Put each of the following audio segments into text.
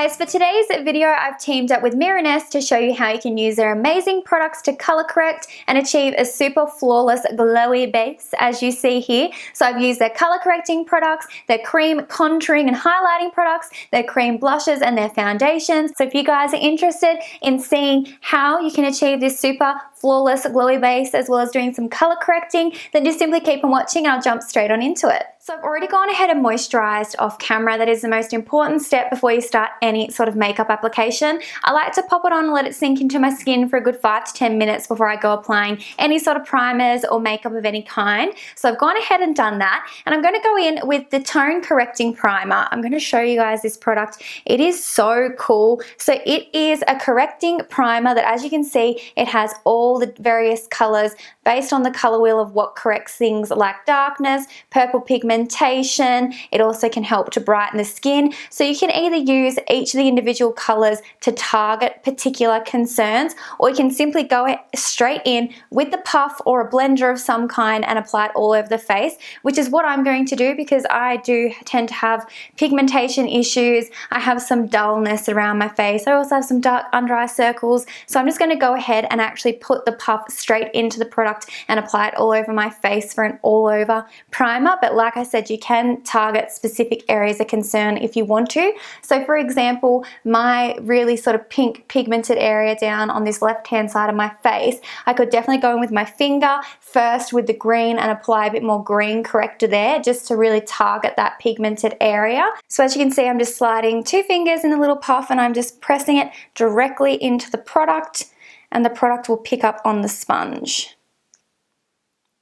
guys, for today's video I've teamed up with Mirenesse to show you how you can use their amazing products to color correct and achieve a super flawless glowy base as you see here. So I've used their color correcting products, their cream contouring and highlighting products, their cream blushes and their foundations. So if you guys are interested in seeing how you can achieve this super flawless glowy base as well as doing some color correcting, then just simply keep on watching and I'll jump straight on into it. So I've already gone ahead and moisturized off camera. That is the most important step before you start any sort of makeup application. I like to pop it on and let it sink into my skin for a good 5 to 10 minutes before I go applying any sort of primers or makeup of any kind. So I've gone ahead and done that, and I'm going to go in with the tone correcting primer. I'm going to show you guys this product. It is so cool. So it is a correcting primer that, as you can see, it has all the various colors based on the color wheel of what corrects things like darkness, purple pigmentation. It also can help to brighten the skin. So you can either use each of the individual colors to target particular concerns, or you can simply go straight in with the puff or a blender of some kind and apply it all over the face, which is what I'm going to do because I do tend to have pigmentation issues. I have some dullness around my face. I also have some dark under eye circles. So I'm just going to go ahead and actually put the puff straight into the product and apply it all over my face for an all over primer. But like I said, you can target specific areas of concern if you want to. So for example, my really sort of pink pigmented area down on this left hand side of my face, I could definitely go in with my finger first with the green and apply a bit more green corrector there just to really target that pigmented area. So as you can see, I'm just sliding 2 fingers in a little puff and I'm just pressing it directly into the product, and the product will pick up on the sponge,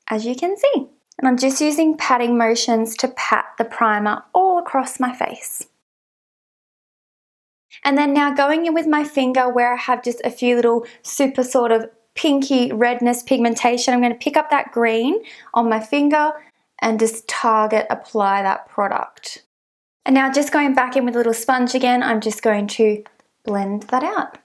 as you can see. And I'm just using patting motions to pat the primer all across my face. And then now going in with my finger where I have just a few little super sort of pinky redness pigmentation, I'm going to pick up that green on my finger and just target apply that product. And now just going back in with a little sponge again, I'm just going to blend that out.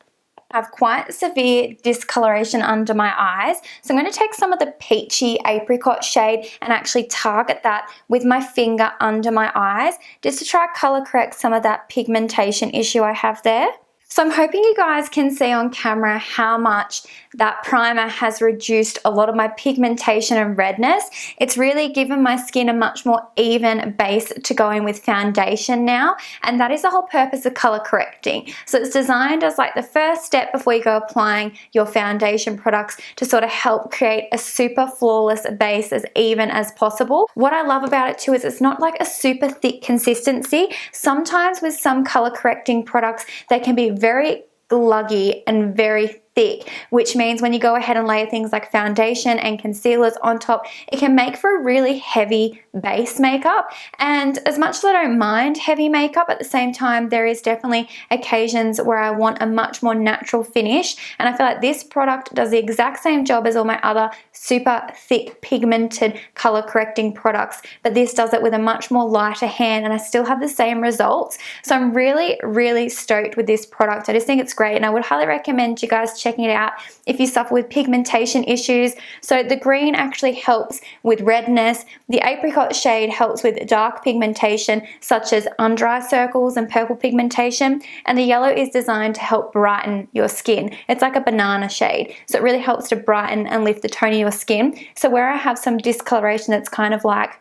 I have quite severe discoloration under my eyes, so I'm going to take some of the peachy apricot shade and actually target that with my finger under my eyes just to try color correct some of that pigmentation issue I have there. So I'm hoping you guys can see on camera how much that primer has reduced a lot of my pigmentation and redness. It's really given my skin a much more even base to go in with foundation now, and that is the whole purpose of color correcting. So it's designed as like the first step before you go applying your foundation products to sort of help create a super flawless base as even as possible. What I love about it too is it's not like a super thick consistency. Sometimes with some color correcting products, they can be very gluggy and very thick, which means when you go ahead and layer things like foundation and concealers on top, it can make for a really heavy base makeup. And as much as I don't mind heavy makeup, at the same time there is definitely occasions where I want a much more natural finish, and I feel like this product does the exact same job as all my other super thick pigmented color correcting products, but this does it with a much more lighter hand and I still have the same results. So I'm really stoked with this product. I just think it's great, and I would highly recommend you guys checking it out if you suffer with pigmentation issues. So the green actually helps with redness, the apricot shade helps with dark pigmentation such as under eye circles and purple pigmentation, and the yellow is designed to help brighten your skin. It's like a banana shade, so it really helps to brighten and lift the tone of your skin. So where I have some discoloration that's kind of like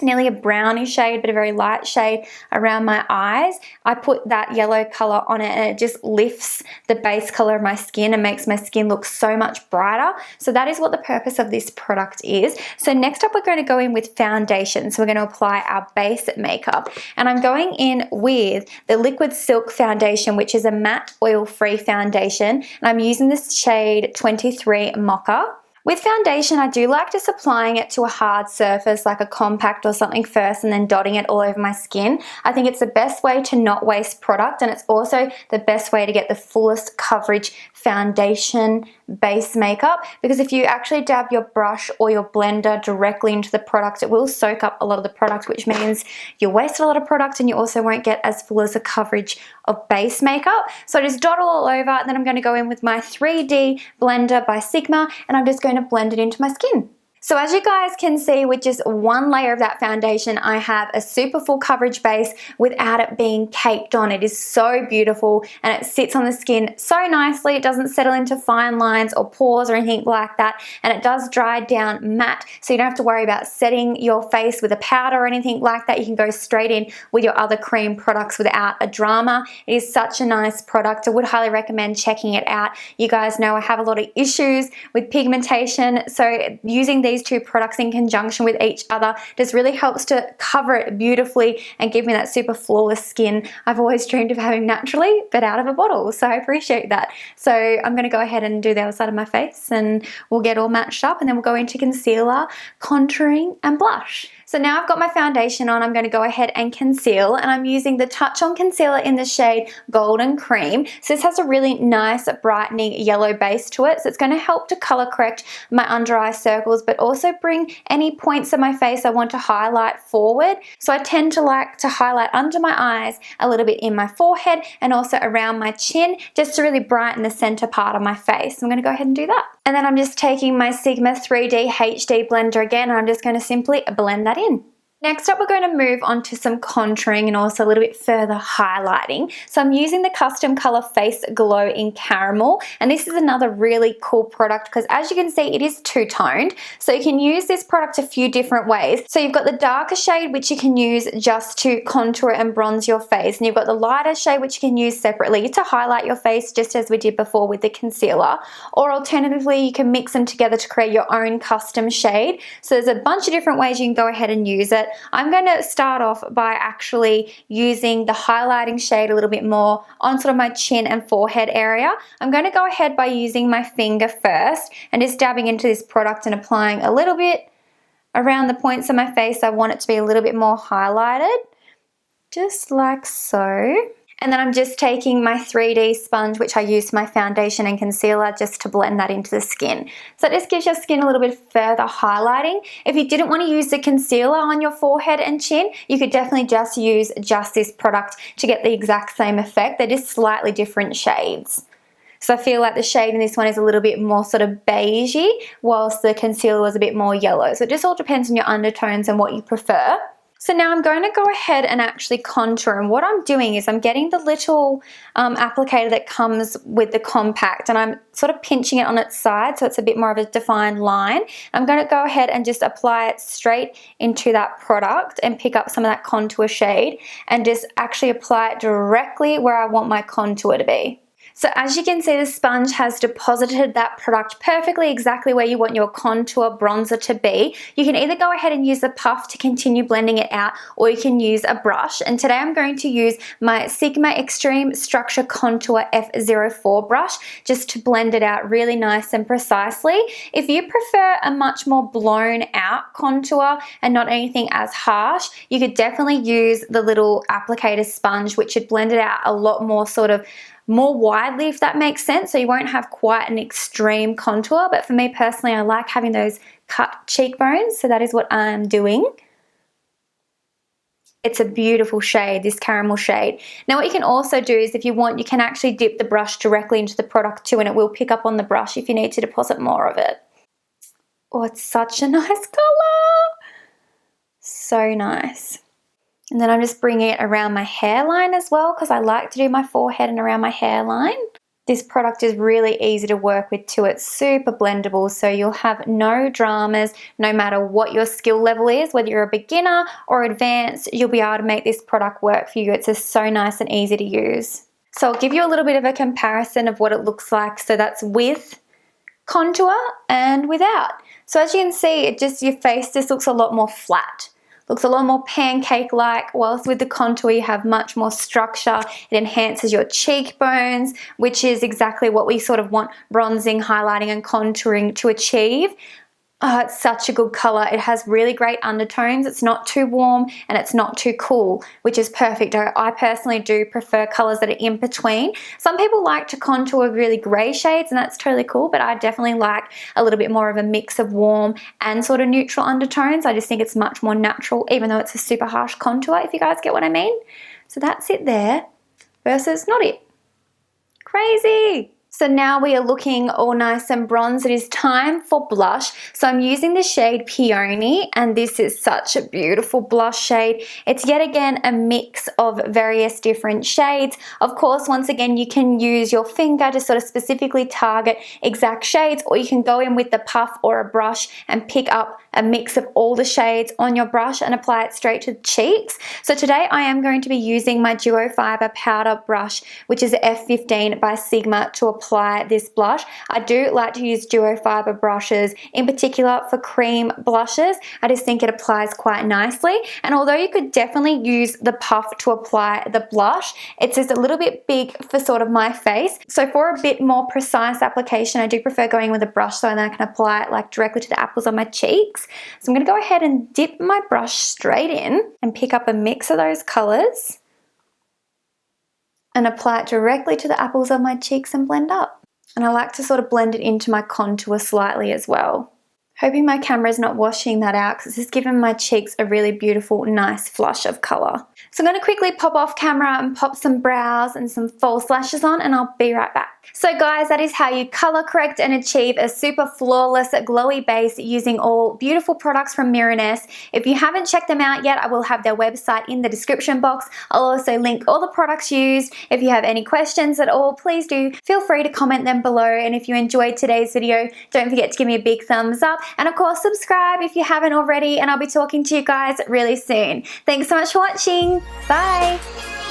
nearly a brownish shade but a very light shade around my eyes, I put that yellow color on it and it just lifts the base color of my skin and makes my skin look so much brighter. So that is what the purpose of this product is. So next up we're going to go in with foundation. So we're going to apply our base makeup, and I'm going in with the Liquid Silk foundation, which is a matte oil-free foundation, and I'm using this shade 23 Mocha. With foundation, I do like just applying it to a hard surface like a compact or something first and then dotting it all over my skin. I think it's the best way to not waste product, and it's also the best way to get the fullest coverage foundation base makeup, because if you actually dab your brush or your blender directly into the product, it will soak up a lot of the product, which means you waste a lot of product and you also won't get as full as a coverage of base makeup. So I just dot all over, and then I'm going to go in with my 3D blender by Sigma and I'm just going to blend it into my skin. So as you guys can see, with just one layer of that foundation, I have a super full coverage base without it being caked on. It is so beautiful and it sits on the skin so nicely. It doesn't settle into fine lines or pores or anything like that. And it does dry down matte, so you don't have to worry about setting your face with a powder or anything like that. You can go straight in with your other cream products without a drama. It is such a nice product. I would highly recommend checking it out. You guys know I have a lot of issues with pigmentation, so using these two products in conjunction with each other just really helps to cover it beautifully and give me that super flawless skin I've always dreamed of having naturally, but out of a bottle. So I appreciate that. So I'm going to go ahead and do the other side of my face and we'll get all matched up, and then we'll go into concealer, contouring and blush. So now I've got my foundation on, I'm going to go ahead and conceal, and I'm using the Touch On Concealer in the shade Golden Cream. So this has a really nice brightening yellow base to it, so it's going to help to color correct my under eye circles, but also bring any points of my face I want to highlight forward. So I tend to like to highlight under my eyes, a little bit in my forehead, and also around my chin, just to really brighten the center part of my face. So I'm going to go ahead and do that. And then I'm just taking my Sigma 3D HD blender again, and I'm just going to simply blend that in. Next up, we're going to move on to some contouring and also a little bit further highlighting. So I'm using the Custom Color Face Glow in Caramel, and this is another really cool product because, as you can see, it is two-toned. So you can use this product a few different ways. So you've got the darker shade, which you can use just to contour and bronze your face, and you've got the lighter shade, which you can use separately to highlight your face, just as we did before with the concealer. Or alternatively, you can mix them together to create your own custom shade. So there's a bunch of different ways you can go ahead and use it. I'm going to start off by actually using the highlighting shade a little bit more on sort of my chin and forehead area. I'm going to go ahead by using my finger first and just dabbing into this product and applying a little bit around the points of my face. I want it to be a little bit more highlighted, just like so. And then I'm just taking my 3D sponge, which I use for my foundation and concealer, just to blend that into the skin. So this gives your skin a little bit further highlighting. If you didn't want to use the concealer on your forehead and chin, you could definitely just use just this product to get the exact same effect. They're just slightly different shades. So I feel like the shade in this one is a little bit more sort of beigey, whilst the concealer was a bit more yellow. So it just all depends on your undertones and what you prefer. So now I'm going to go ahead and actually contour, and what I'm doing is I'm getting the little applicator that comes with the compact, and I'm sort of pinching it on its side so it's a bit more of a defined line. I'm going to go ahead and just apply it straight into that product and pick up some of that contour shade and just actually apply it directly where I want my contour to be. So as you can see, the sponge has deposited that product perfectly exactly where you want your contour bronzer to be. You can either go ahead and use a puff to continue blending it out, or you can use a brush. And today I'm going to use my Sigma Extreme Structure Contour F04 brush just to blend it out really nice and precisely. If you prefer a much more blown out contour and not anything as harsh, you could definitely use the little applicator sponge, which would blend it out a lot more sort of more widely, if that makes sense, so you won't have quite an extreme contour. But for me personally, I like having those cut cheekbones, so that is what I'm doing. It's a beautiful shade, this caramel shade. Now what you can also do is, if you want, you can actually dip the brush directly into the product too, and it will pick up on the brush if you need to deposit more of it. Oh, it's such a nice colour. So nice. And then I'm just bringing it around my hairline as well, because I like to do my forehead and around my hairline. This product is really easy to work with too. It's super blendable, so you'll have no dramas no matter what your skill level is. Whether you're a beginner or advanced, you'll be able to make this product work for you. It's just so nice and easy to use. So I'll give you a little bit of a comparison of what it looks like. So that's with contour and without. So as you can see, your face just looks a lot more flat. Looks a lot more pancake-like, whilst with the contour you have much more structure. It enhances your cheekbones, which is exactly what we sort of want bronzing, highlighting and contouring to achieve. Oh, it's such a good colour. It has really great undertones. It's not too warm and it's not too cool, which is perfect. I personally do prefer colours that are in between. Some people like to contour with really grey shades, and that's totally cool, but I definitely like a little bit more of a mix of warm and sort of neutral undertones. I just think it's much more natural, even though it's a super harsh contour, if you guys get what I mean. So that's it there versus not it. Crazy. So now we are looking all nice and bronze. It is time for blush. So I'm using the shade Peony, and this is such a beautiful blush shade. It's yet again a mix of various different shades. Of course, once again, you can use your finger to sort of specifically target exact shades, or you can go in with the puff or a brush and pick up a mix of all the shades on your brush and apply it straight to the cheeks. So today I am going to be using my Duo Fiber powder brush, which is F15 by Sigma, to apply this blush. I do like to use Duo Fiber brushes, in particular for cream blushes. I just think it applies quite nicely. And although you could definitely use the puff to apply the blush, it's just a little bit big for sort of my face. So for a bit more precise application, I do prefer going with a brush so then I can apply it like directly to the apples on my cheeks. So I'm going to go ahead and dip my brush straight in and pick up a mix of those colors and apply it directly to the apples of my cheeks and blend up. And I like to sort of blend it into my contour slightly as well. Hoping my camera is not washing that out because it's given my cheeks a really beautiful, nice flush of color. So I'm going to quickly pop off camera and pop some brows and some false lashes on, and I'll be right back. So guys, that is how you color correct and achieve a super flawless glowy base using all beautiful products from Mirenesse. If you haven't checked them out yet, I will have their website in the description box. I'll also link all the products used. If you have any questions at all, please do feel free to comment them below. And if you enjoyed today's video, don't forget to give me a big thumbs up. And of course, subscribe if you haven't already, and I'll be talking to you guys really soon. Thanks so much for watching. Bye.